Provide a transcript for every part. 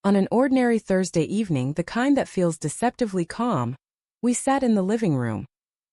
On an ordinary Thursday evening, the kind that feels deceptively calm, we sat in the living room,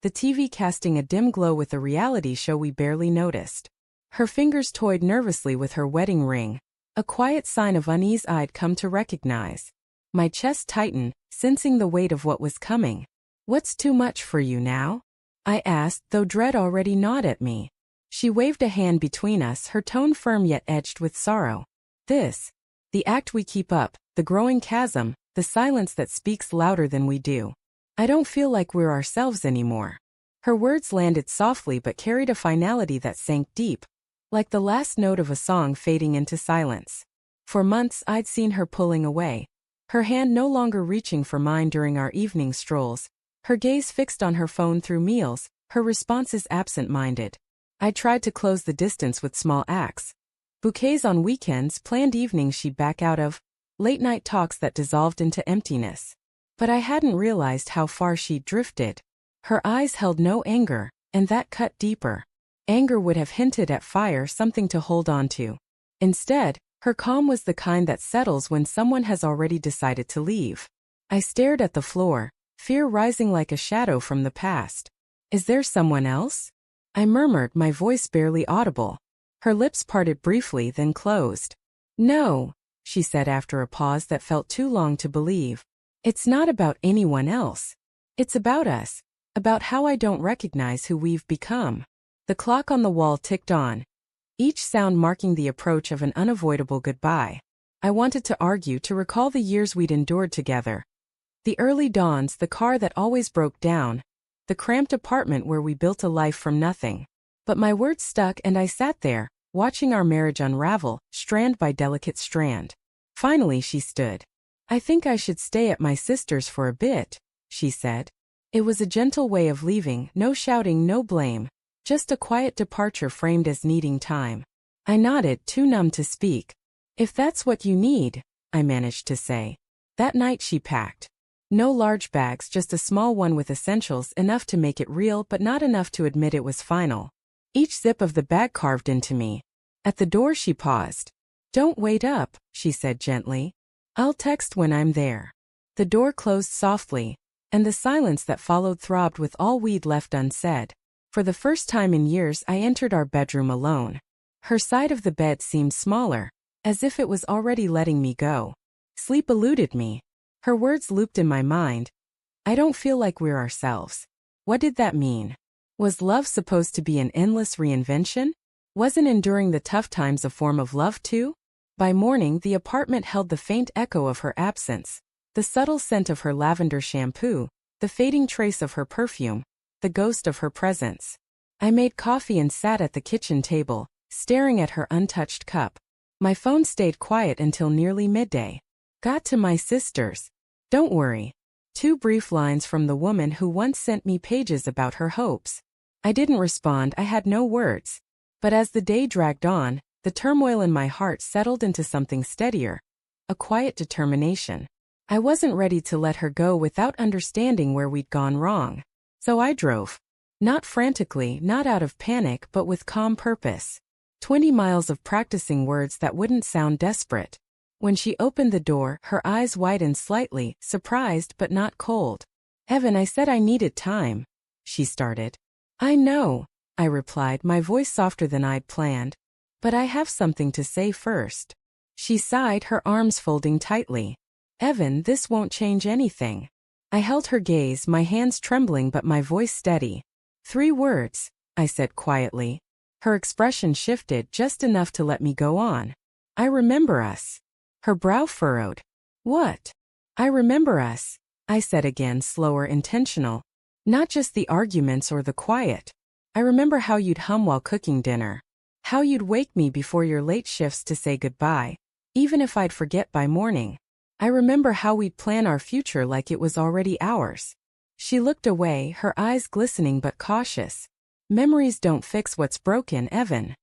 the TV casting a dim glow with a reality show we barely noticed. Her fingers toyed nervously with her wedding ring, a quiet sign of unease I'd come to recognize. My chest tightened, sensing the weight of what was coming. "What's too much for you now?" I asked, though dread already gnawed at me. She waved a hand between us, her tone firm yet edged with sorrow. "This. The act we keep up, the growing chasm, the silence that speaks louder than we do. I don't feel like we're ourselves anymore." Her words landed softly but carried a finality that sank deep, like the last note of a song fading into silence. For months I'd seen her pulling away, her hand no longer reaching for mine during our evening strolls, her gaze fixed on her phone through meals, her responses absent-minded. I tried to close the distance with small acts. Bouquets on weekends, planned evenings she'd back out of, late-night talks that dissolved into emptiness. But I hadn't realized how far she'd drifted. Her eyes held no anger, and that cut deeper. Anger would have hinted at fire, something to hold on to. Instead, her calm was the kind that settles when someone has already decided to leave. I stared at the floor, fear rising like a shadow from the past. "Is there someone else?" I murmured, my voice barely audible. Her lips parted briefly, then closed. "No," she said after a pause that felt too long to believe. "It's not about anyone else. It's about us, about how I don't recognize who we've become." The clock on the wall ticked on, each sound marking the approach of an unavoidable goodbye. I wanted to argue, to recall the years we'd endured together. The early dawns, the car that always broke down, the cramped apartment where we built a life from nothing. But my words stuck, and I sat there, watching our marriage unravel, strand by delicate strand. Finally she stood. "I think I should stay at my sister's for a bit," she said. It was a gentle way of leaving, no shouting, no blame. Just a quiet departure framed as needing time. I nodded, too numb to speak. "If that's what you need," I managed to say. That night she packed. No large bags, just a small one with essentials, enough to make it real but not enough to admit it was final. Each zip of the bag carved into me. At the door she paused. "Don't wait up," she said gently. "I'll text when I'm there." The door closed softly, and the silence that followed throbbed with all we'd left unsaid. For the first time in years I entered our bedroom alone. Her side of the bed seemed smaller, as if it was already letting me go. Sleep eluded me. Her words looped in my mind. "I don't feel like we're ourselves." What did that mean? Was love supposed to be an endless reinvention? Wasn't enduring the tough times a form of love too? By morning the apartment held the faint echo of her absence, the subtle scent of her lavender shampoo, the fading trace of her perfume, the ghost of her presence. I made coffee and sat at the kitchen table, staring at her untouched cup. My phone stayed quiet until nearly midday. "Got to my sister's. Don't worry." Two brief lines from the woman who once sent me pages about her hopes. I didn't respond, I had no words. But as the day dragged on, the turmoil in my heart settled into something steadier, a quiet determination. I wasn't ready to let her go without understanding where we'd gone wrong. So I drove. Not frantically, not out of panic, but with calm purpose. 20 miles of practicing words that wouldn't sound desperate. When she opened the door, her eyes widened slightly, surprised but not cold. "Evan, I said I needed time," she started. "I know," I replied, my voice softer than I'd planned. "But I have something to say first." She sighed, her arms folding tightly. "Evan, this won't change anything." I held her gaze, my hands trembling but my voice steady. "3 words," I said quietly. Her expression shifted just enough to let me go on. "I remember us." Her brow furrowed. "What?" "I remember us," I said again, slower, intentional. "Not just the arguments or the quiet. I remember how you'd hum while cooking dinner. How you'd wake me before your late shifts to say goodbye, even if I'd forget by morning. I remember how we'd plan our future like it was already ours." She looked away, her eyes glistening but cautious. "Memories don't fix what's broken, Evan."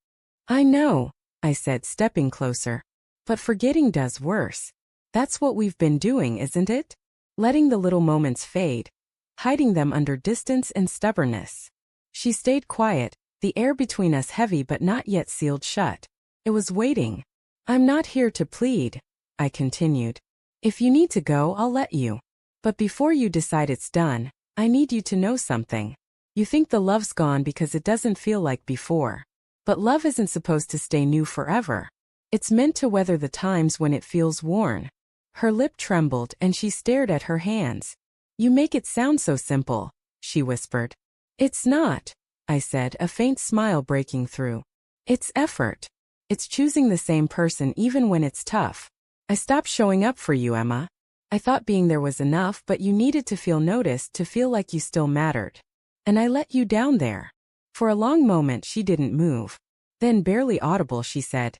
"I know," I said, stepping closer. "But forgetting does worse. That's what we've been doing, isn't it? Letting the little moments fade, hiding them under distance and stubbornness." She stayed quiet, the air between us heavy but not yet sealed shut. It was waiting. "I'm not here to plead," I continued. If you need to go, I'll let you. But before you decide it's done, I need you to know something. You think the love's gone because it doesn't feel like before. But love isn't supposed to stay new forever. It's meant to weather the times when it feels worn. Her lip trembled and she stared at her hands. You make it sound so simple, she whispered. It's not, I said, a faint smile breaking through. It's effort. It's choosing the same person even when it's tough. I stopped showing up for you, Emma. I thought being there was enough, but you needed to feel noticed to feel like you still mattered. And I let you down there. For a long moment she didn't move. Then, barely audible, she said,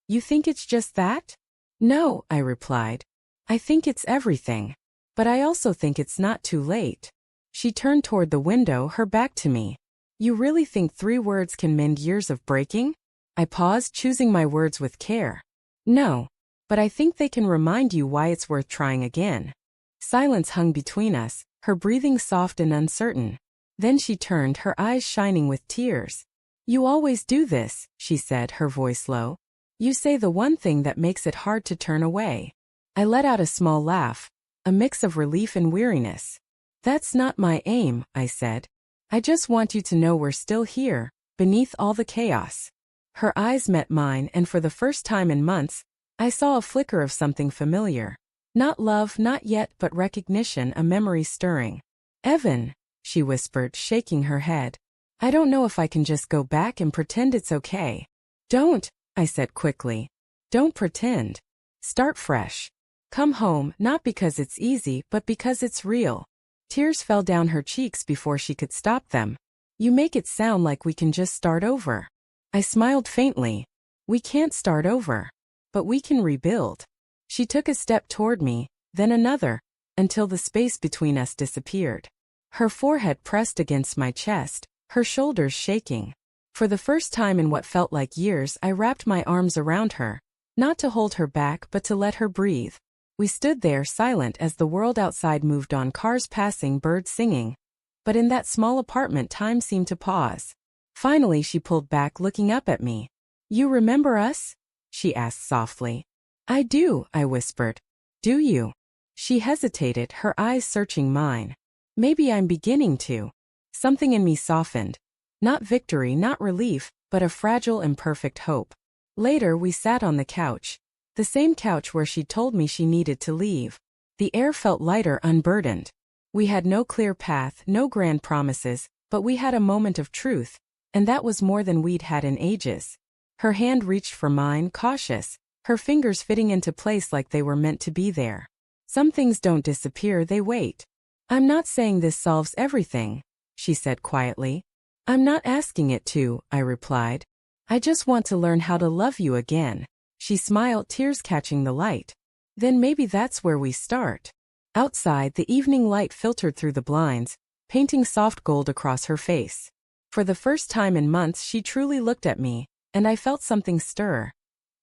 You think it's just that? No, I replied. I think it's everything. But I also think it's not too late. She turned toward the window, her back to me. You really think 3 words can mend years of breaking? I paused, choosing my words with care. No. But I think they can remind you why it's worth trying again. Silence hung between us, her breathing soft and uncertain. Then she turned, her eyes shining with tears. You always do this, she said, her voice low. You say the one thing that makes it hard to turn away. I let out a small laugh, a mix of relief and weariness. That's not my aim, I said. I just want you to know we're still here, beneath all the chaos. Her eyes met mine, and for the first time in months, I saw a flicker of something familiar. Not love, not yet, but recognition, a memory stirring. Evan, she whispered, shaking her head. I don't know if I can just go back and pretend it's okay. Don't, I said quickly. Don't pretend. Start fresh. Come home, not because it's easy, but because it's real. Tears fell down her cheeks before she could stop them. You make it sound like we can just start over. I smiled faintly. We can't start over. But we can rebuild. She took a step toward me, then another, until the space between us disappeared. Her forehead pressed against my chest, her shoulders shaking. For the first time in what felt like years, I wrapped my arms around her, not to hold her back but to let her breathe. We stood there silent as the world outside moved on, cars passing, birds singing. But in that small apartment time seemed to pause. Finally she pulled back, looking up at me. You remember us? She asked softly. I do, I whispered. Do you? She hesitated, her eyes searching mine. Maybe I'm beginning to. Something in me softened. Not victory, not relief, but a fragile, imperfect hope. Later we sat on the couch. The same couch where she'd told me she needed to leave. The air felt lighter, unburdened. We had no clear path, no grand promises, but we had a moment of truth, and that was more than we'd had in ages. Her hand reached for mine, cautious, her fingers fitting into place like they were meant to be there. Some things don't disappear, they wait. I'm not saying this solves everything, she said quietly. I'm not asking it to, I replied. I just want to learn how to love you again. She smiled, tears catching the light. Then maybe that's where we start. Outside, the evening light filtered through the blinds, painting soft gold across her face. For the first time in months she truly looked at me, and I felt something stir.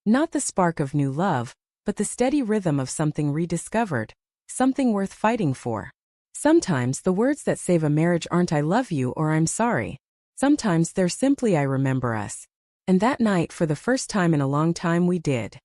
Not the spark of new love, but the steady rhythm of something rediscovered, something worth fighting for. Sometimes the words that save a marriage aren't I love you or I'm sorry. Sometimes they're simply I remember us. And that night, for the first time in a long time, we did.